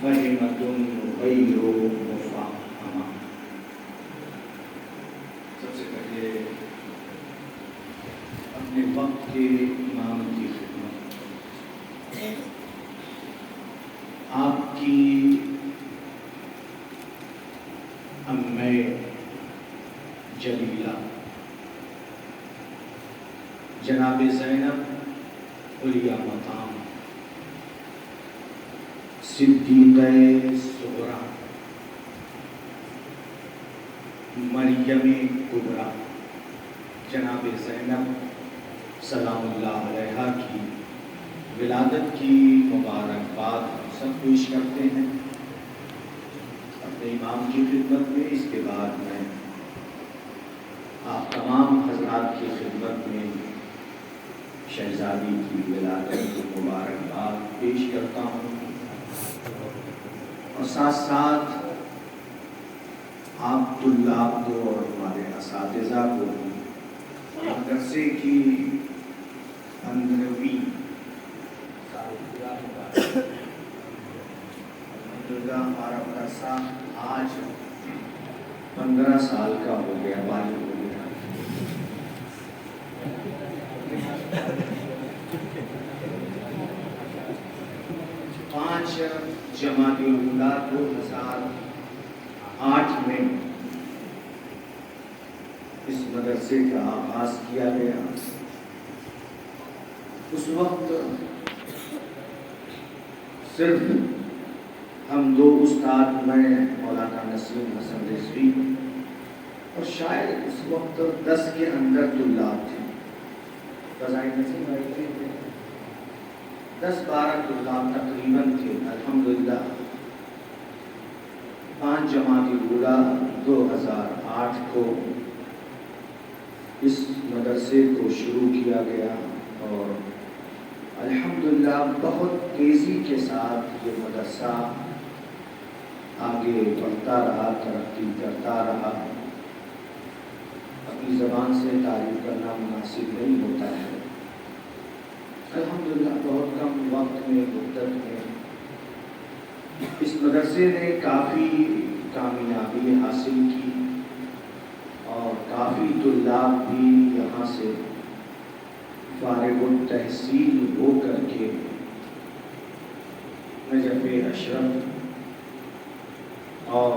بہمتن غیر مفہمہ۔ سب سے پہلے اپنے وقت کے امام کی خدمت، آپ کی امّ جلیلہ جناب زینب علیہ مقام صدیقہ صغریٰ مریم کبریٰ جناب زینب سلام اللہ علیہا کی ولادت کی مبارکباد سب پیش کرتے ہیں اپنے امام کی خدمت میں۔ اس کے بعد میں آپ تمام حضرات کی خدمت میں شہزادی کی ولادت کی مبارکباد پیش کرتا ہوں، اور ساتھ ساتھ آپ طلاب کو اور ہمارے اساتذہ کو مدرسے کی 15ویں سالگرہ الحمدللہ ہمارا مدرسہ آج 15 سال کا ہو گیا، بالغ ہو گیا۔ 5 جمادی الاولیٰ 2008 میں اس مدرسے کا آغاز کیا گیا۔ اس وقت صرف ہم 2 استاد، میں مولانا نسیم حسن رضوی، اور شاید اس وقت 10 کے اندر طلاب تھے، فضائی نسیم بھائی تھے، 10-12 طلاب تقریباً تھے۔ الحمدللہ 5 جمادی الاولیٰ 2008 کو اس مدرسے کو شروع کیا گیا، اور الحمدللہ بہت تیزی کے ساتھ یہ مدرسہ آگے بڑھتا رہا، ترقی کرتا رہا۔ اپنی زبان سے تعریف کرنا مناسب نہیں ہوتا ہے۔ الحمدللہ بہت کم وقت میں، مدت میں اس مدرسے نے کافی کامیابی حاصل کی، اور کافی طلاب بھی یہاں سے فارغ التحصیل ہو کر کے نجف اشرف اور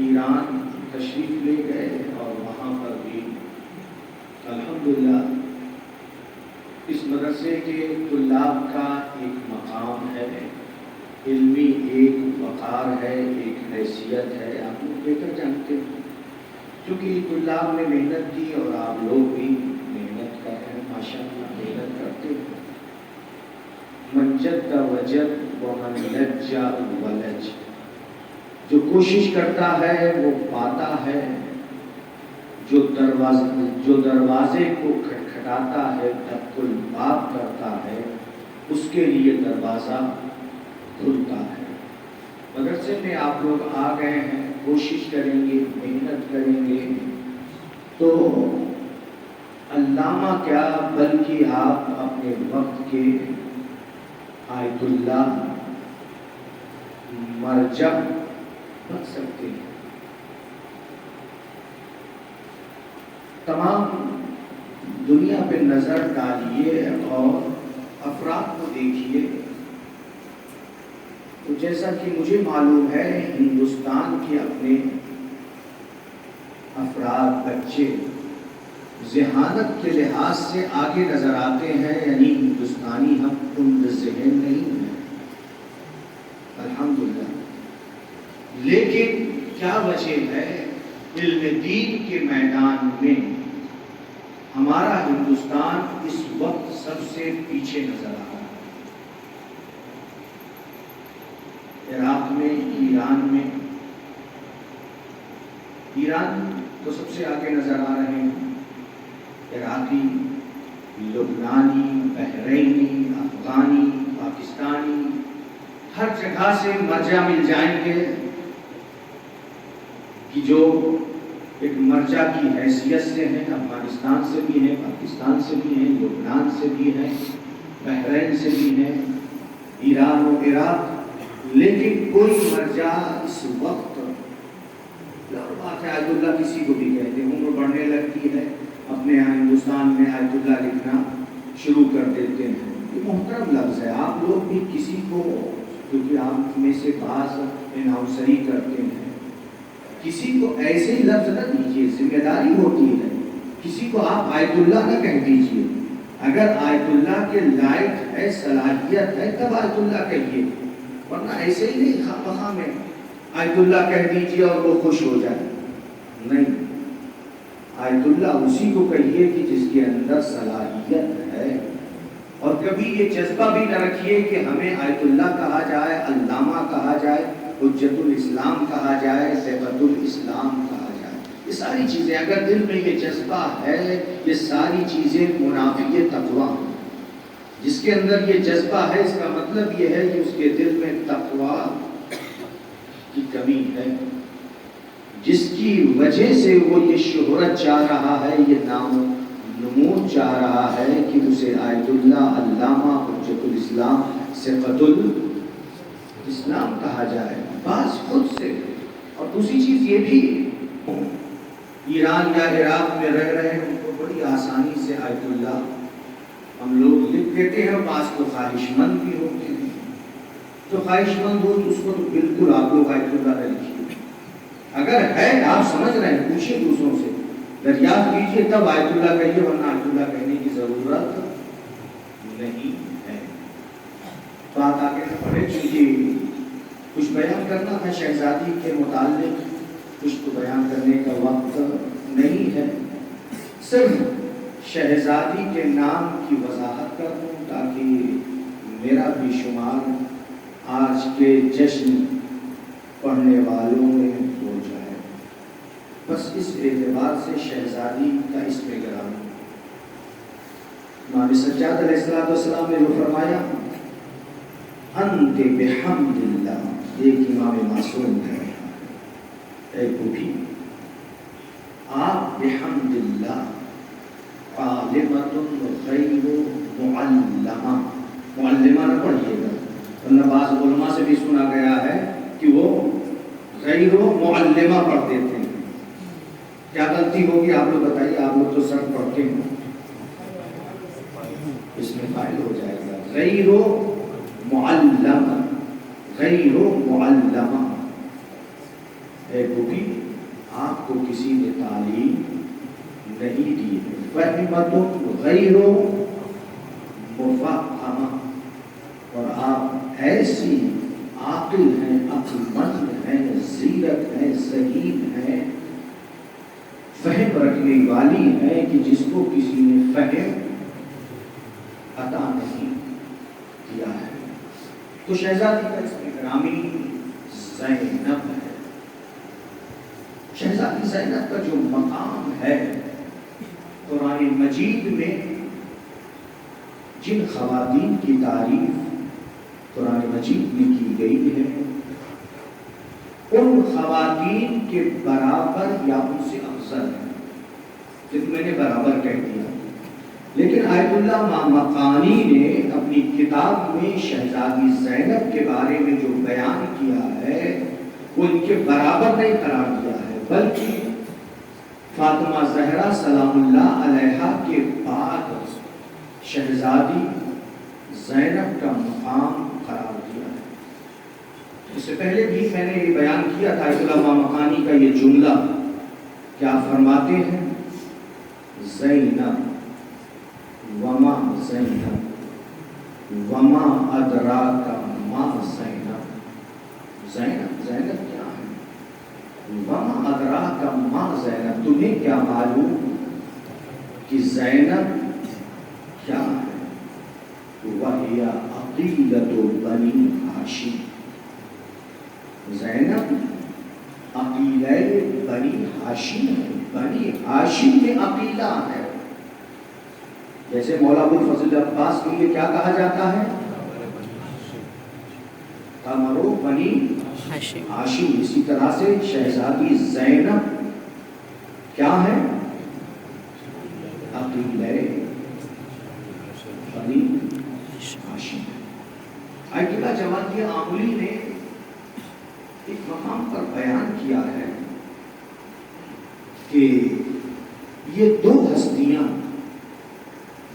ایران تشریف لے گئے، اور وہاں پر بھی الحمدللہ اس مدرسے کے طلاب کا ایک مقام ہے، علمی ایک وقار ہے، ایک حیثیت ہے، آپ لوگ بہتر جانتے ہیں، کیونکہ طلاب نے محنت کی اور آپ لوگ بھی محنت کر رہے ہیں، ماشاءاللہ محنت کرتے ہیں۔ من جد وجد ومن لج ولج، جو کوشش کرتا ہے وہ پاتا ہے، جو دروازے کو کھٹکھٹاتا ہے، دق الباب کرتا ہے، اس کے لیے دروازہ کھلتا ہے۔ مدرسے میں آپ لوگ آ گئے ہیں، کوشش کریں گے، محنت کریں گے تو علامہ کیا بلکہ آپ اپنے وقت کے آیت اللہ مرجع بن سکتے ہیں۔ تمام دنیا پہ نظر ڈالیے اور افراد کو دیکھیے، تو جیسا کہ مجھے معلوم ہے ہندوستان کے اپنے افراد، بچے ذہانت کے لحاظ سے آگے نظر آتے ہیں، یعنی ہندوستانی ہم عمر ذہن نہیں ہیں الحمدللہ۔ لیکن کیا وجہ ہے؟ علم دین کے میدان میں ہمارا ہندوستان اس وقت سب سے پیچھے نظر آ رہا ہے۔ عراق میں، ایران تو سب سے آگے نظر آ رہے ہیں، عراقی، لبنانی، بحرینی، افغانی، پاکستانی، ہر جگہ سے مرجع مل جائیں گے کہ جو ایک مرجع کی حیثیت سے ہیں، افغانستان سے بھی ہیں، پاکستان سے بھی ہیں، لبنان سے بھی ہیں، بحرین سے بھی ہیں، ایران و عراق، لیکن کوئی مرجع اس وقت، بات ہے آیت اللہ کسی کو بھی کہتے ہیں، عمر بڑھنے لگتی ہے، اپنے یہاں ہندوستان میں آیت اللہ لکھنا شروع کر دیتے ہیں. یہ محترم لفظ ہے. آپ لوگ بھی کسی کو، کیونکہ آپ میں سے بعض اناؤنسری کرتے ہیں، کسی کو ایسے ہی لفظ نہ دیجیے، ذمہ داری ہوتی ہے. کسی کو آپ آیت اللہ نہ کہہ دیجیے. اگر آیت اللہ کے لائق ہے، صلاحیت ہے، تب آیت اللہ کہیے، ورنہ ایسے ہی نہیں خواہ میں آیت اللہ کہہ دیجیے اور وہ خوش ہو جائے. نہیں، آیت اللہ اسی کو کہیے کہ جس کے اندر صلاحیت ہے. اور کبھی یہ جذبہ بھی نہ رکھیے کہ ہمیں آیت اللہ کہا جائے، علامہ کہا جائے، حجت الاسلام کہا جائے، صفت الاسلام کہا جائے. یہ ساری چیزیں اگر دل میں یہ جذبہ ہے، یہ ساری چیزیں منافی تقویٰ. جس کے اندر یہ جذبہ ہے، اس کا مطلب یہ ہے کہ اس کے دل میں تقویٰ کی کمی ہے، جس کی وجہ سے وہ یہ شہرت چاہ رہا ہے، یہ نام نمود چاہ رہا ہے کہ اسے آیت اللہ، علامہ، حجت الاسلام، صفت الاسلام کہا جائے، بعض خود سے. اور دوسری چیز یہ بھی، ایران یا عراق میں رہ رہے ہیں، ان کو بڑی آسانی سے آیت اللہ ہم لوگ لکھ دیتے ہیں. بعض کو خواہش مند بھی ہوتے ہیں، تو خواہش مند ہو تو اس کو تو بالکل آپ لوگ آیت اللہ نہ لکھیے. اگر ہے، آپ سمجھ رہے ہیں، پوچھیں دوسروں سے، دریافت کیجیے، تب آیت اللہ کہیے، ورنہ آیت اللہ کہنے کی ضرورت نہیں ہے. بات آگے نہ بڑھے، چونکہ کچھ بیان کرنا تھا شہزادی کے متعلق، کچھ تو بیان کرنے کا وقت نہیں ہے. صرف شہزادی کے نام کی وضاحت کر دوں تاکہ میرا بھی شمار آج کے جشن پڑھنے والوں میں ہو جائے. بس اس اعتبار سے شہزادی کا اسم گرامی، امام سجاد علیہ السلام نے جو فرمایا، انت بحمد اللہ، ایک امام معصوم ہے، اے بوڑھی آپ بحمد اللہ عالمۃ غیر معلمہ. معلمہ نہ پڑھیے گا، ورنہ بعض علماء سے بھی سنا گیا ہے کہ وہ غیر معلمہ پڑھ دیتے ہیں. کیا غلطی ہوگی آپ لوگ بتائیے؟ آپ لوگ تو سر پڑھتے ہیں، اس میں فائل ہو جائے گا. غیر معلمہ، غیر معلمہ. اے بوڑھی آپ کو کسی نے تعلیم نہیں دی ہے. فہمت غیر مفہمہ، اور آپ ایسی عاقل ہیں، عقل مند ہیں، زیرک ہیں، ذہین ہیں، فہم رکھنے والی ہیں کہ جس کو کسی نے فہم عطا نہیں کیا ہے. تو شہزادی کا اسم گرامی زینب ہے. شہزادی زینب کا جو مقام ہے قرآن مجید میں، جن خواتین کی تعریف قرآن مجید میں کی گئی ہے، ان خواتین کے برابر یا ان سے افضل ہے. لیکن میں نے برابر کہہ دیا، لیکن آیت اللہ مقانی نے اپنی کتاب میں شہزادی زینب کے بارے میں جو بیان کیا ہے وہ ان کے برابر نہیں قرار دیا ہے، بلکہ فاطمہ زہرا سلام اللہ علیہا کے بعد شہزادی زینب کا مقام قرار دیا ہے. اس سے پہلے بھی میں نے یہ بیان کیا تھا علامہ مقانی کا یہ جملہ، کیا فرماتے ہیں؟ زینب وما زینب وما ادراک ما زینب. زینب، زینب کیا ہے؟ وما ادراک ما زینب، تمہیں کیا معلوم کہ زینب کیا ہے؟ وہی عقیلۃ بنی ہاشم. زینب عقیلہ بنی ہاشم ہے. بنی ہاشم میں عقیلہ ہے. جیسے مولا ابوالفضل عباس کے لیے کیا کہا جاتا ہے؟ قمرو بنی ہاشم. اسی طرح سے شہزادی زینب کیا ہے؟ عقیلہ بنی ہاشم. عقیلہ جماعت آملی نے ایک مقام پر بیان کیا ہے کہ یہ دو ہستیاں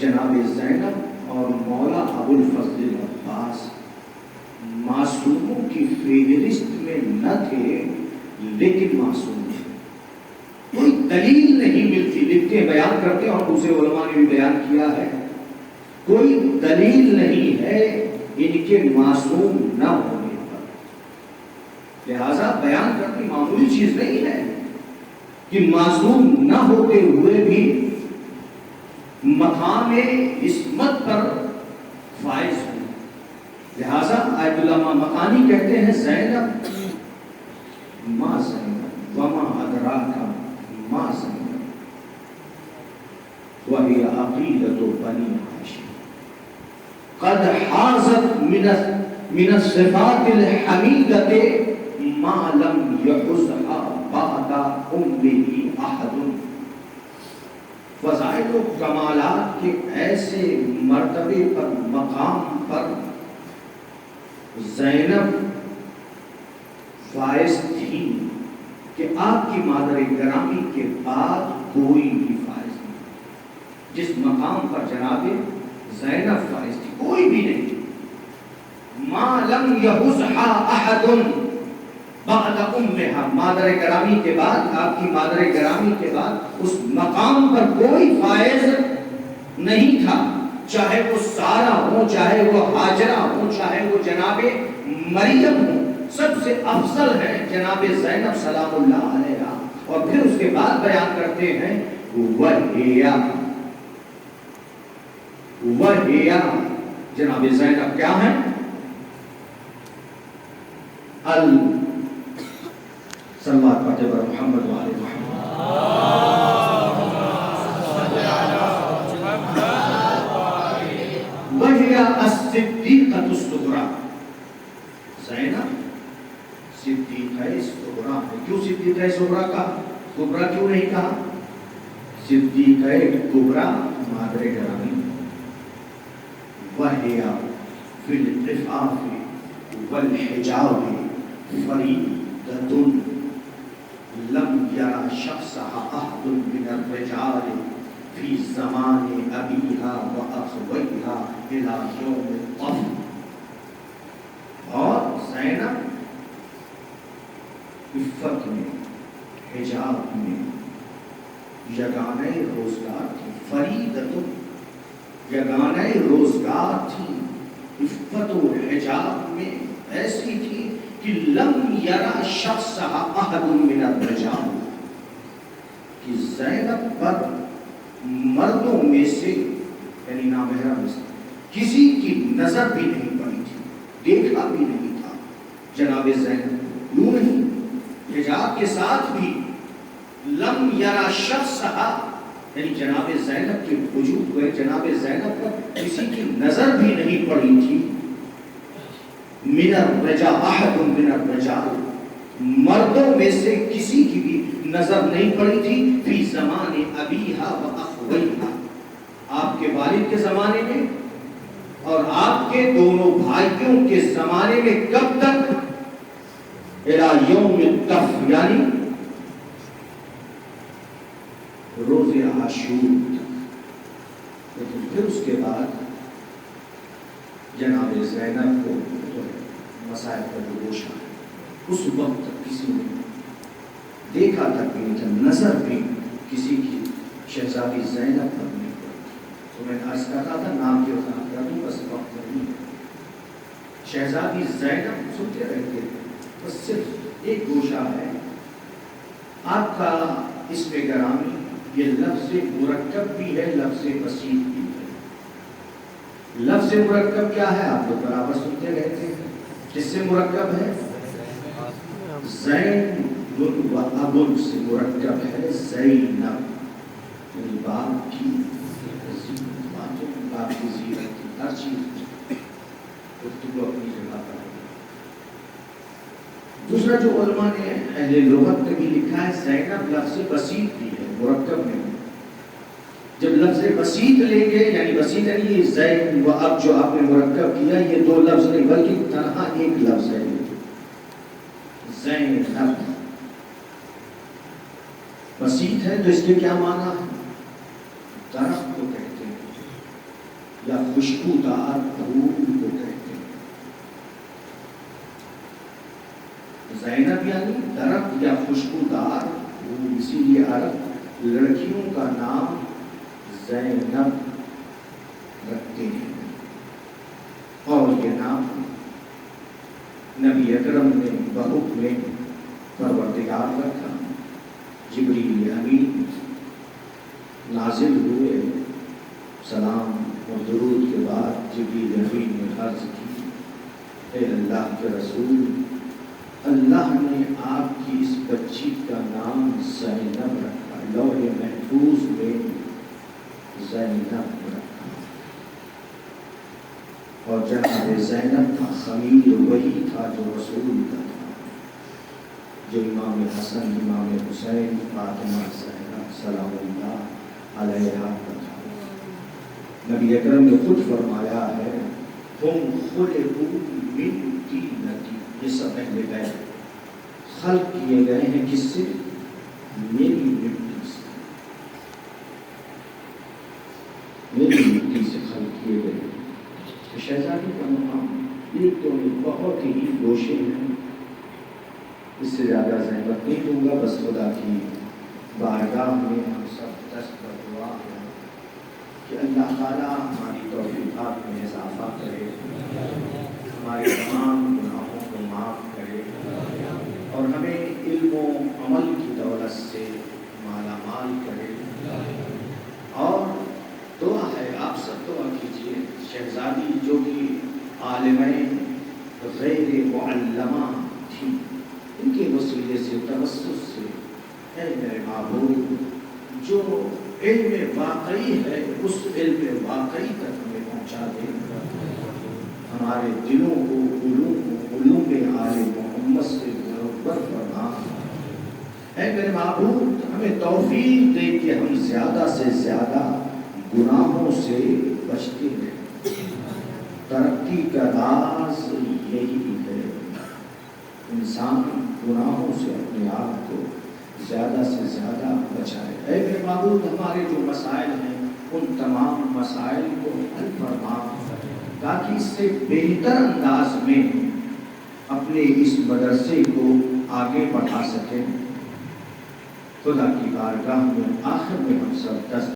جناب زینب اور مولا ابو الفضل عباس معصوموں کی فہرست میں نہ تھے، لیکن معصوم تھے۔ کوئی دلیل نہیں ملتی، لکھتے بیان کرتے ہیں اور دوسرے علماء نے بھی بیان کیا ہے، کوئی دلیل نہیں ہے ان کے معصوم نہ ہونے پر، لہذا بیان کرنا معمولی چیز نہیں ہے کہ معصوم نہ ہوتے ہوئے بھی مقام عصمت پر فائز ہوں۔ لہذا آیت اللہ مکانی کہتے ہیں زینب ما زینب وما ادراک ما زینب وہی عقیدۃ بنی ہاشم قد حازت من الصفات الحمیدۃ ما لم یحزها بعد امہ احد۔ فضائل و کمالات کے ایسے مرتبے پر، مقام پر زینب فائز تھی کہ آپ کی مادر گرامی کے بعد کوئی بھی فائز نہیں۔ جس مقام پر جناب زینب فائز تھی کوئی بھی نہیں۔ ما لم یحزها احد بعد امہا، مادر گرامی کے بعد، آپ کی مادر گرامی کے بعد اس مقام پر کوئی فائز نہیں تھا، چاہے وہ سارہ ہو، چاہے وہ ہاجرہ ہو، چاہے وہ جناب مریم ہو، سب سے افضل ہے جناب زینب سلام اللہ علیہا۔ اور پھر اس کے بعد بیان کرتے ہیں وَهِيَ جناب زینب کیا ہے؟ صلوات پڑھتے پر محمد وآل محمد۔ وَهِيَ الصِّدِّيقَةُ الصُّغْرَىٰ، زینب صدیقہ صغریٰ ہے۔ کیوں صدیقہ صغریٰ کہا؟ کبریٰ کیوں نہیں کہا؟ صدیقہ کبریٰ مادر گرامی۔ وَهِيَ فِي الْعِفَافِ وَالْحِجَابِ فَرِيدَةٌ لم يرى شخصها أحد من الرجال في زمان أبيها وأخويها إلى يوم الطفل۔ اور زینب عفت میں، حجاب میں یگانہ روزگار تھی، فریدۃ یگانہ روزگار تھی، عفت و حجاب میں ایسی تھی کہ لم یرا شخصها احد من الرجال، کہ زینب پر مردوں میں سے یعنی نامحرم میں سے کسی کی نظر بھی نہیں پڑی تھی، دیکھا بھی نہیں تھا جناب زینب۔ یوں نہیں، حجاب کے ساتھ بھی لم یرا شخصها یعنی جناب زینب کے وجود ہوئے، جناب زینب پر کسی کی نظر بھی نہیں پڑی تھی۔ من الرجال احد من الرجال، مردوں میں سے کسی کی بھی نظر نہیں پڑی تھی۔ فی زمان ابیہا و اخویہا، آپ کے والد کے زمانے میں اور آپ کے دونوں بھائیوں کے زمانے میں۔ کب تک؟ الی یوم الطفل، یعنی روز عاشور تک۔ لیکن پھر اس کے بعد جناب زینب کو مسائل کا جو گوشہ ہے، اس وقت تک کسی نے دیکھا تک بھی نہیں تھا، نظر بھی کسی کی شہزادی زینب پر نہیں پڑی۔ تو میں نے عرض کرتا تھا نام کی وضاحت کر دوں، بس وقت نہیں ہے۔ شہزادی زینب سنتے رہتے ہیں، بس صرف ایک گوشہ ہے آپ کا اسم گرامی، یہ لفظ مرکب بھی ہے، لفظ بسیط بھی ہے۔ لفظ مرکب کیا ہے؟ آپ لوگ برابر سنتے رہتے ہیں، کس سے مرکب ہے؟ زین و ابن سے مرکب ہے زینب، یعنی باپ کی باپ کی زیرت کی ہر چیز گفتگو اپنی جگہ پر ہے۔ دوسرا جو علماء نے اہل لغت میں بھی لکھا ہے، زینب لفظ بسیط بھی ہے، مرکب میں۔ جب لفظ بسیط لیں گے، یعنی بسیط یعنی یہ زین و اب جو آپ نے مرکب کیا، یہ دو لفظ نہیں بلکہ تنہا ایک لفظ ہے۔ زینب مسیح ہے تو اس کے کیا معنی ہے؟ درخت کو کہتے ہیں یا خوشبودار پھول کو کہتے ہیں. زینب یعنی درخت یا خوشبودار پھول، اسی لیے عرب لڑکیوں کا نام زینب رکھتے ہیں. اور یہ نام نبی اکرم نے بحکم پروردگار رکھا. جبریل امین نازل ہوئے، سلام اور درود کے بعد جبریل امین نے عرض کی، اے اللہ کے رسول، اللہ نے آپ کی اس بچی کا نام زینب رکھا، لوح محفوظ میں زینب رکھا. اور جناب زینب کا خمیر وہی تھا جو رسول کا تھا، جو امام حسن، امام حسین، فاطمہ زہرا سلام اللہ علیہا کا تھا. نبی اکرم نے خود فرمایا ہے، ہم خلقوا من طینۃ، یہ سب اہل بیت خلق کیے گئے ہیں کس سے؟ میری مٹی سے، میری مٹی سے خلق کیے گئے. شہزادی کا مقام یہ تو بہت ہی گوشے ہیں، اس سے زیادہ زحمت نہیں دوں گا. بس خدا کی بارگاہ میں ہم سب دست پر دعا ہے کہ اللہ تعالیٰ ہماری توفیقات میں اضافہ کرے، ہمارے تمام گناہوں کو معاف کرے اور ہمیں علم و عمل کی دولت سے مالا مال کرے. اور دعا ہے، آپ سب دعا کیجیے، شہزادی جو کہ عالمہ غیر معلمہ تھی، ان کے وسیلے سے، توسط سے، اے میرے معبود، جو علم واقعی ہے اس علم واقعی تک ہمیں پہنچا دے. ہمارے دلوں کو، علوم آل محمد سے برابر فرما. اے میرے معبود، ہمیں توفیق دے کہ ہم زیادہ سے زیادہ گناہوں سے بچتے ہیں. ترقی کا راز یہی ہے، انسان گناہوں سے اپنے آپ کو زیادہ سے زیادہ بچائے. اے میرے معبود، ہمارے جو مسائل ہیں ان تمام مسائل کو حل فرما تاکہ اس سے بہتر انداز میں اپنے اس مدرسے کو آگے بڑھا سکیں. خدا کی بارگاہ میں آخر میں ہم سب دست